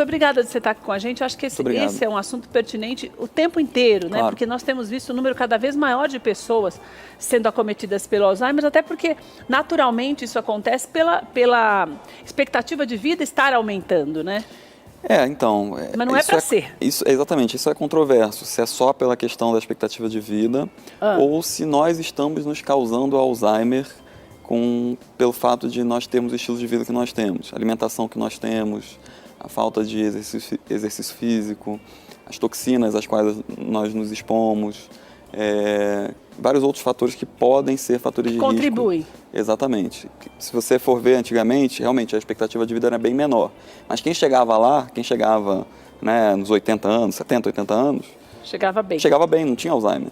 Obrigada de você estar aqui com a gente. Eu acho que esse é um assunto pertinente o tempo inteiro, né? Porque nós temos visto um número cada vez maior de pessoas sendo acometidas pelo Alzheimer, até porque naturalmente isso acontece pela expectativa de vida estar aumentando, né? Então... Mas não é para ser. Exatamente, isso é controverso, se é só pela questão da expectativa de vida ou se nós estamos nos causando Alzheimer pelo fato de nós termos o estilo de vida que nós temos, a alimentação que nós temos, a falta de exercício físico, as toxinas às quais nós nos expomos, vários outros fatores que podem ser fatores de risco. Contribuem. Exatamente. Se você for ver antigamente, realmente a expectativa de vida era bem menor. Mas quem chegava lá, nos 80 anos, 70, 80 anos... Chegava bem. Chegava bem, não tinha Alzheimer.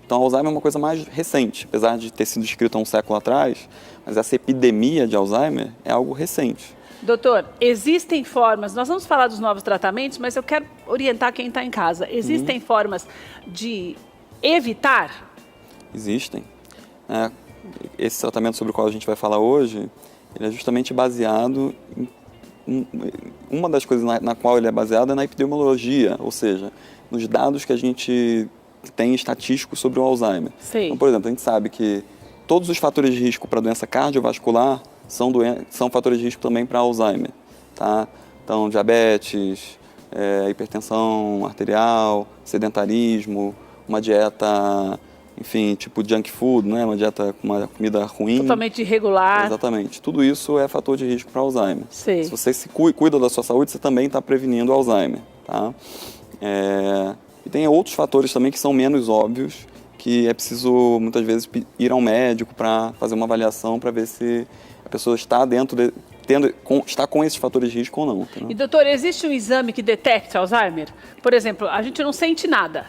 Então, Alzheimer é uma coisa mais recente, apesar de ter sido descrito há um século atrás, mas essa epidemia de Alzheimer é algo recente. Doutor, existem formas, nós vamos falar dos novos tratamentos, mas eu quero orientar quem está em casa. Existem formas de evitar? Existem. Esse tratamento sobre o qual a gente vai falar hoje, ele é justamente baseado uma das coisas na qual ele é baseado é na epidemiologia, ou seja, nos dados que a gente tem estatísticos sobre o Alzheimer. Sim. Então, por exemplo, a gente sabe que todos os fatores de risco para doença cardiovascular são fatores de risco também para Alzheimer, tá? Então, diabetes, hipertensão arterial, sedentarismo, uma dieta, enfim, tipo junk food, né? Uma dieta com uma comida ruim. Totalmente irregular. Exatamente. Tudo isso é fator de risco para Alzheimer. Sim. Se você se cuida da sua saúde, você também está prevenindo o Alzheimer, tá? E tem outros fatores também que são menos óbvios, que é preciso, muitas vezes, ir ao médico para fazer uma avaliação para ver se a pessoa está está com esses fatores de risco ou não. Tá? E, doutor, existe um exame que detecta Alzheimer? Por exemplo, a gente não sente nada,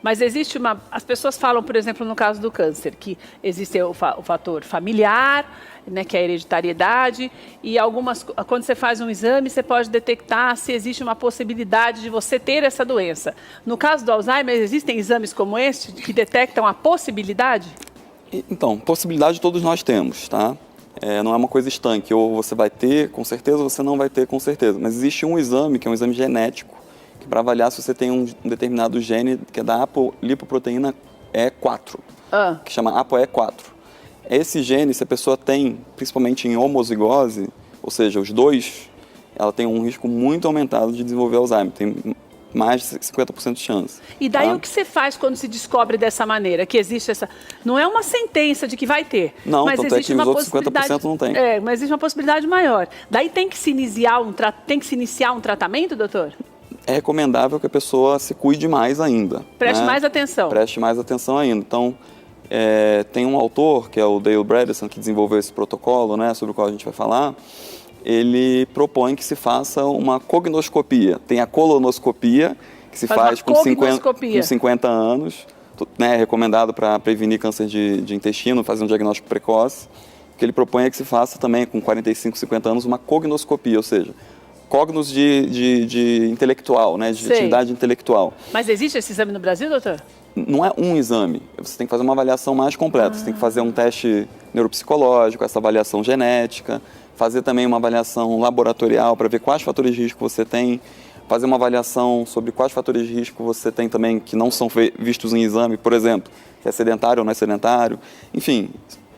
mas existe as pessoas falam, por exemplo, no caso do câncer, que existe o fator familiar, né, que é a hereditariedade, e quando você faz um exame, você pode detectar se existe uma possibilidade de você ter essa doença. No caso do Alzheimer, existem exames como este que detectam a possibilidade? Então, possibilidade todos nós temos, tá? Não é uma coisa estanque, ou você vai ter com certeza, ou você não vai ter com certeza. Mas existe um exame, que é um exame genético, que para avaliar se você tem um determinado gene, que é da apolipoproteína E4, que chama ApoE4. Esse gene, se a pessoa tem, principalmente em homozigose, ou seja, os dois, ela tem um risco muito aumentado de desenvolver Alzheimer, tem mais de 50% de chance. E daí o que você faz quando se descobre dessa maneira, que existe essa... Não é uma sentença de que vai ter, não, mas tanto existe é que uma os outros possibilidade... 50% não tem. Mas existe uma possibilidade maior. Daí tem que se iniciar um tratamento, doutor? É recomendável que a pessoa se cuide mais ainda. Preste mais atenção. Preste mais atenção ainda. Então, tem um autor, que é o Dale Bredesen, que desenvolveu esse protocolo, né, sobre o qual a gente vai falar. Ele propõe que se faça uma cognoscopia. Tem a colonoscopia, que se faz com 50 anos, né, recomendado para prevenir câncer de intestino, fazer um diagnóstico precoce. O que ele propõe é que se faça também com 45, 50 anos uma cognoscopia, ou seja, cognos de intelectual, né, de atividade intelectual. Mas existe esse exame no Brasil, doutor? Não é um exame, você tem que fazer uma avaliação mais completa. Você tem que fazer um teste neuropsicológico, essa avaliação genética, fazer também uma avaliação laboratorial para ver quais fatores de risco você tem, fazer uma avaliação sobre quais fatores de risco você tem também que não são vistos em exame, por exemplo, se é sedentário ou não é sedentário, enfim.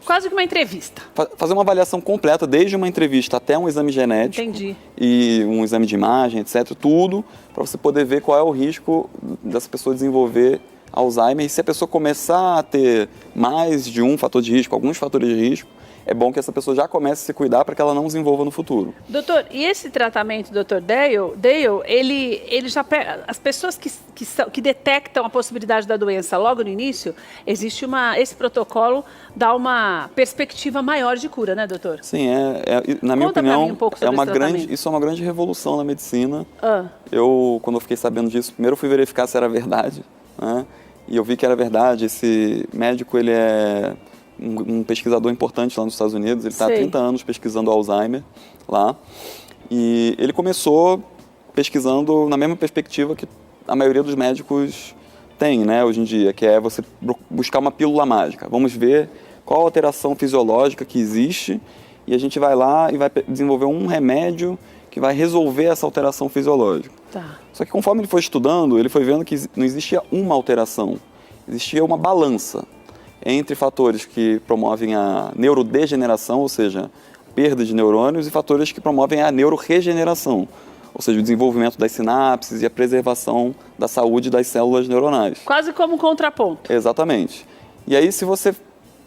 Quase que uma entrevista. Fazer uma avaliação completa, desde uma entrevista até um exame genético. Entendi. E um exame de imagem, etc. Tudo para você poder ver qual é o risco dessa pessoa desenvolver Alzheimer. E se a pessoa começar a ter mais de um fator de risco, alguns fatores de risco, é bom que essa pessoa já comece a se cuidar para que ela não desenvolva no futuro. Doutor, e esse tratamento, doutor Dale, ele já pega, as pessoas que detectam a possibilidade da doença logo no início, esse protocolo dá uma perspectiva maior de cura, né, doutor? Sim, na minha opinião, isso é uma grande revolução na medicina. Quando eu fiquei sabendo disso, primeiro eu fui verificar se era verdade, né? E eu vi que era verdade. Esse médico, ele é um pesquisador importante lá nos Estados Unidos, ele está há 30 anos pesquisando Alzheimer lá, e ele começou pesquisando na mesma perspectiva que a maioria dos médicos tem, né, hoje em dia, que é você buscar uma pílula mágica. Vamos ver qual a alteração fisiológica que existe e a gente vai lá e vai desenvolver um remédio que vai resolver essa alteração fisiológica. Tá. Só que conforme ele foi estudando, ele foi vendo que não existia uma alteração, existia uma balança entre fatores que promovem a neurodegeneração, ou seja, perda de neurônios, e fatores que promovem a neuroregeneração, ou seja, o desenvolvimento das sinapses e a preservação da saúde das células neuronais. Quase como um contraponto. Exatamente. E aí, se você,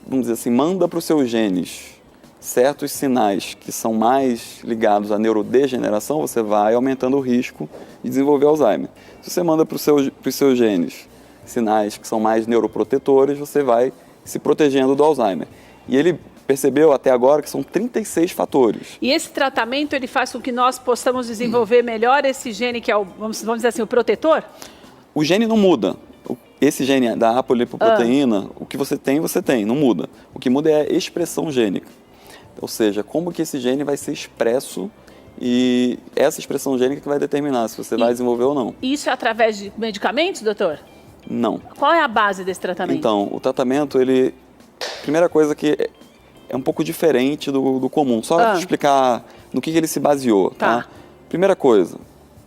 vamos dizer assim, manda para os seus genes certos sinais que são mais ligados à neurodegeneração, você vai aumentando o risco de desenvolver Alzheimer. Se você manda para os seus genes sinais que são mais neuroprotetores, você vai se protegendo do Alzheimer. E ele percebeu até agora que são 36 fatores. E esse tratamento, ele faz com que nós possamos desenvolver melhor esse gene que é o, vamos dizer assim, o protetor? O gene não muda. Esse gene da apolipoproteína, o que você tem, não muda. O que muda é a expressão gênica. Ou seja, como que esse gene vai ser expresso e essa expressão gênica que vai determinar se você vai desenvolver ou não. Isso é através de medicamentos, doutor? Não. Qual é a base desse tratamento? Então, o tratamento, primeira coisa que é um pouco diferente do comum. Só explicar no que ele se baseou. Tá? Primeira coisa,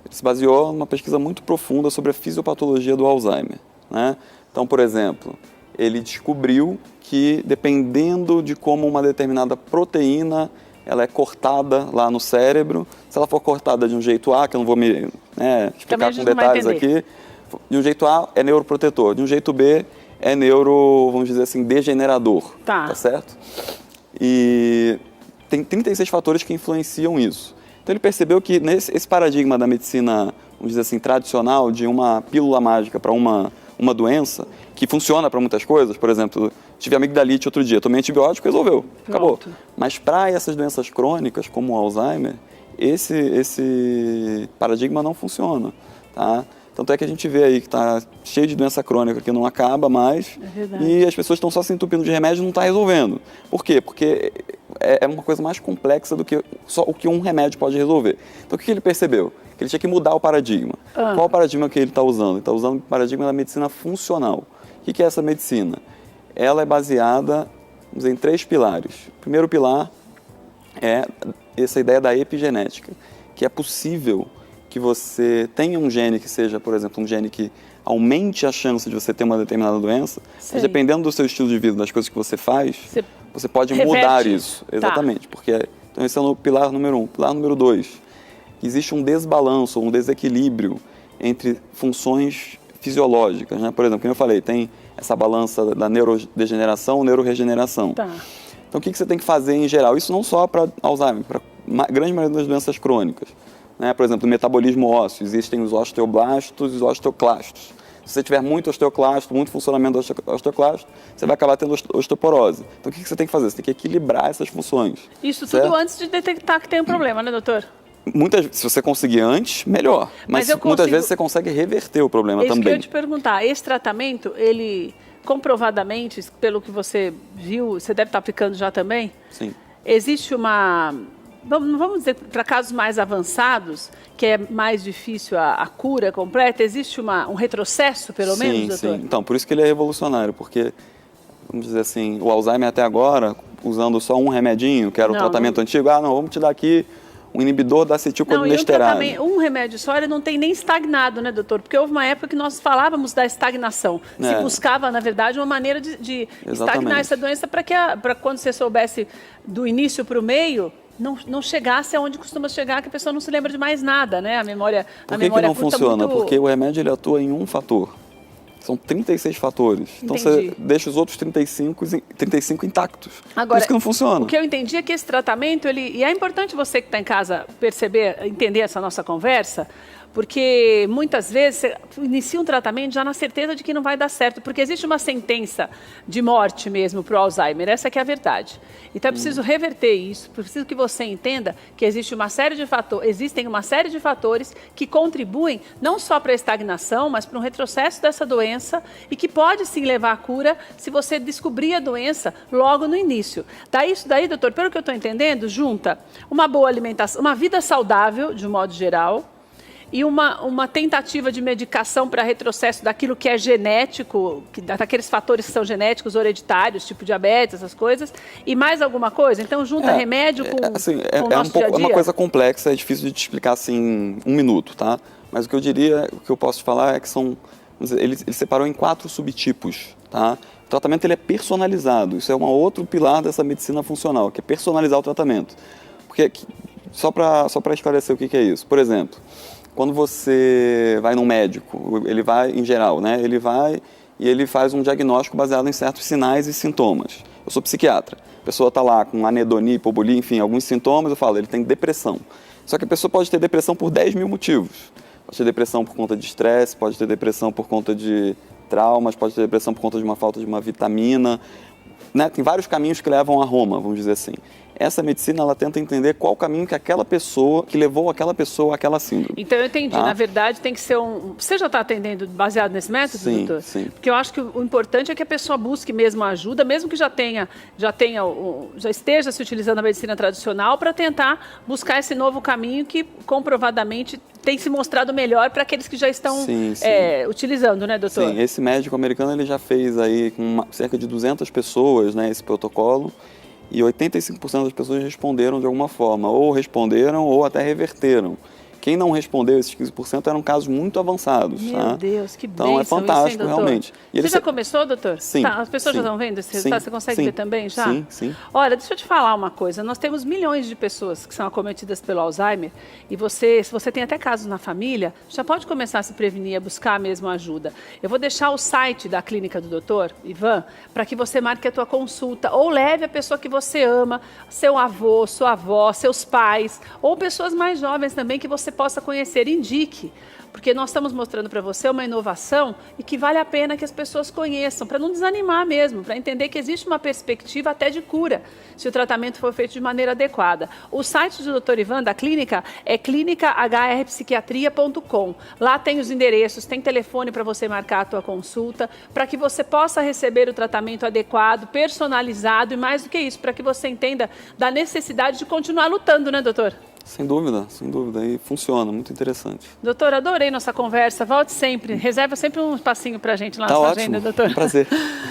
ele se baseou numa pesquisa muito profunda sobre a fisiopatologia do Alzheimer. Né? Então, por exemplo, ele descobriu que dependendo de como uma determinada proteína ela é cortada lá no cérebro, se ela for cortada de um jeito A, que eu não vou me explicar com detalhes aqui, de um jeito A é neuroprotetor, de um jeito B é vamos dizer assim, degenerador. Tá certo? E tem 36 fatores que influenciam isso. Então ele percebeu que esse paradigma da medicina, vamos dizer assim, tradicional, de uma pílula mágica para uma doença, que funciona para muitas coisas, por exemplo, tive amigdalite outro dia, tomei antibiótico, resolveu, acabou. Mas para essas doenças crônicas, como o Alzheimer, esse paradigma não funciona, tá? Tanto é que a gente vê aí que está cheio de doença crônica que não acaba mais e as pessoas estão só se entupindo de remédio e não está resolvendo. Por quê? Porque é uma coisa mais complexa do que só o que um remédio pode resolver. Então o que ele percebeu? Que ele tinha que mudar o paradigma. Qual o paradigma que ele está usando? Ele está usando o paradigma da medicina funcional. O que é essa medicina? Ela é baseada, vamos dizer, em 3 pilares. O primeiro pilar é essa ideia da epigenética, que é possível que você tenha um gene que seja, por exemplo, um gene que aumente a chance de você ter uma determinada doença, mas dependendo do seu estilo de vida, das coisas que você faz, você pode mudar isso. Exatamente. Então esse é o pilar número 1. Pilar número 2, existe um desbalanço, um desequilíbrio entre funções fisiológicas, né? Por exemplo, como eu falei, tem essa balança da neurodegeneração, neuroregeneração. Então o que você tem que fazer em geral? Isso não só para Alzheimer, para a grande maioria das doenças crônicas. Né? Por exemplo, no metabolismo ósseo, existem os osteoblastos e os osteoclastos. Se você tiver muito osteoclasto, muito funcionamento do osteoclasto, você vai acabar tendo osteoporose. Então o que você tem que fazer? Você tem que equilibrar essas funções. Isso tudo antes de detectar que tem um problema, né, doutor? Se você conseguir antes, melhor. Mas muitas vezes você consegue reverter o problema também. Isso que eu ia te perguntar. Esse tratamento, ele comprovadamente, pelo que você viu, você deve estar aplicando já também? Sim. Existe uma... Vamos dizer, para casos mais avançados, que é mais difícil a cura completa, existe um retrocesso, pelo menos, doutor? Sim. Então, por isso que ele é revolucionário, porque, vamos dizer assim, o Alzheimer até agora, usando só um remedinho, que era o tratamento antigo, vamos te dar aqui um inibidor da acetilcolinesterase. Um remédio só, ele não tem nem estagnado, né, doutor? Porque houve uma época que nós falávamos da estagnação. Se buscava, na verdade, uma maneira de estagnar essa doença para quando você soubesse do início para o meio, não chegasse aonde costuma chegar, que a pessoa não se lembra de mais nada, né? A memória Por que não funciona? Porque o remédio ele atua em um fator. São 36 fatores. Então você deixa os outros 35 intactos. Agora, por isso que não funciona. O que eu entendi é que esse tratamento, e é importante você que está em casa entender essa nossa conversa, porque muitas vezes você inicia um tratamento já na certeza de que não vai dar certo, porque existe uma sentença de morte mesmo para o Alzheimer, essa que é a verdade. Então é preciso reverter isso, preciso que você entenda que existem uma série de fatores que contribuem não só para a estagnação, mas para um retrocesso dessa doença e que pode sim levar à cura se você descobrir a doença logo no início. Isso daí, doutor, pelo que eu estou entendendo, junta uma boa alimentação, uma vida saudável, de um modo geral, e uma tentativa de medicação para retrocesso daquilo que é genético, daqueles fatores que são genéticos, hereditários, tipo diabetes, essas coisas, e mais alguma coisa? Então, junta remédio com, assim, com o nosso dia a dia? É uma coisa complexa, é difícil de te explicar assim em um minuto, tá? Mas o que eu diria, o que eu posso te falar é que ele separou em 4 subtipos, tá? O tratamento ele é personalizado, isso é um outro pilar dessa medicina funcional, que é personalizar o tratamento. Porque, só para esclarecer o que é isso, por exemplo, quando você vai num médico, ele vai, em geral, né? Ele vai e ele faz um diagnóstico baseado em certos sinais e sintomas. Eu sou psiquiatra, a pessoa está lá com anedonia, hipobolia, enfim, alguns sintomas, eu falo, ele tem depressão. Só que a pessoa pode ter depressão por 10 mil motivos. Pode ter depressão por conta de estresse, pode ter depressão por conta de traumas, pode ter depressão por conta de uma falta de uma vitamina, né? Tem vários caminhos que levam a Roma, vamos dizer assim. Essa medicina, ela tenta entender qual o caminho que levou aquela pessoa àquela síndrome. Então, eu entendi. Tá? Na verdade, tem que ser Você já está atendendo baseado nesse método, sim, doutor? Sim. Porque eu acho que o importante é que a pessoa busque mesmo ajuda, mesmo que já esteja se utilizando a medicina tradicional, para tentar buscar esse novo caminho que, comprovadamente, tem se mostrado melhor para aqueles que já estão utilizando, né, doutor? Sim, esse médico americano, ele já fez aí com cerca de 200 pessoas, né, esse protocolo. E 85% das pessoas responderam de alguma forma, ou responderam ou até reverteram. Quem não respondeu, esses 15%, eram casos muito avançados. Meu Deus, que bênção. Então é fantástico, isso, hein, realmente. E você já começou, doutor? Sim. Tá, as pessoas sim, já estão vendo esse resultado? Você consegue ver também já? Sim. Olha, deixa eu te falar uma coisa. Nós temos milhões de pessoas que são acometidas pelo Alzheimer e se você tem até casos na família, já pode começar a se prevenir, a buscar mesmo ajuda. Eu vou deixar o site da clínica do doutor Ivan para que você marque a tua consulta ou leve a pessoa que você ama, seu avô, sua avó, seus pais ou pessoas mais jovens também que você possa conhecer. Indique, porque nós estamos mostrando para você uma inovação e que vale a pena que as pessoas conheçam, para não desanimar mesmo, para entender que existe uma perspectiva até de cura, se o tratamento for feito de maneira adequada. O site do Dr. Ivan, da clínica, é clinicahrpsiquiatria.com. Lá tem os endereços, tem telefone para você marcar a tua consulta, para que você possa receber o tratamento adequado, personalizado e mais do que isso, para que você entenda da necessidade de continuar lutando, né, doutor? Sem dúvida. E funciona, muito interessante. Doutor, adorei nossa conversa. Volte sempre. Reserva sempre um espacinho para a gente lá na sua agenda, doutor. Prazer.